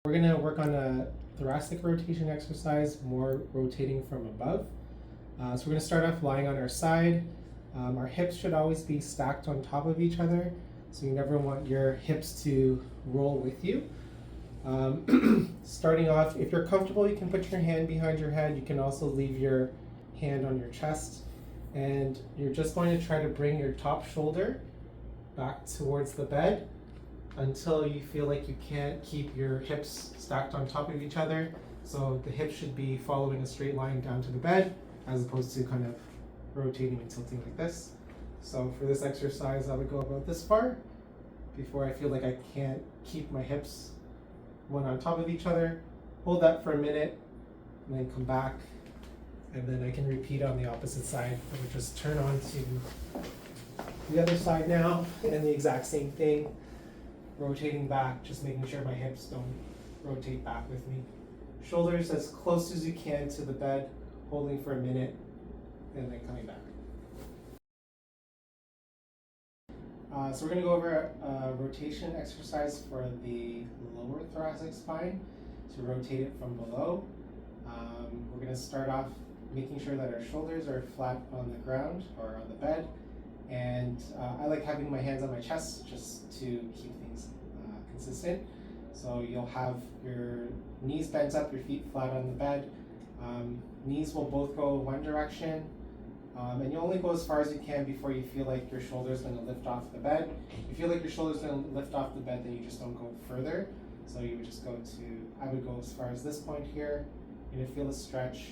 We're going to work on a thoracic rotation exercise, more rotating from above. So we're going to start off lying on our side. Our hips should always be stacked on top of each other, so you never want your hips to roll with you. Starting off, if you're comfortable, you can put your hand behind your head. You can also leave your hand on your chest, and you're just going to try to bring your top shoulder back towards the bed until you feel like you can't keep your hips stacked on top of each other. So the hips should be following a straight line down to the bed, as opposed to kind of rotating and tilting like this. So for this exercise, I would go about this far before I feel like I can't keep my hips one on top of each other. Hold that for a minute, and then come back, and then I can repeat on the opposite side. I would just turn on to the other side now, and the exact same thing, rotating back, just making sure my hips don't rotate back with me. Shoulders as close as you can to the bed, holding for a minute, and then coming back. So we're going to go over a rotation exercise for the lower thoracic spine to rotate it from below. We're going to start off making sure that our shoulders are flat on the ground or on the bed, and I like having my hands on my chest just to keep things consistent. So you'll have your knees bent up, your feet flat on the bed. Knees will both go one direction, and you only go as far as you can before you feel like your shoulder's going to lift off the bed. If you feel like your shoulder's going to lift off the bed, then you just don't go further. So you would just go to, I would go as far as this point here. You're going to feel a stretch.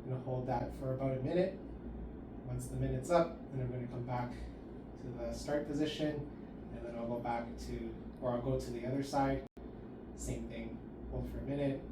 I'm going to hold that for about a minute. Once the minute's up, then I'm going to come back to the start position, and then I'll go back to, or I'll go to the other side. Same thing, hold for a minute,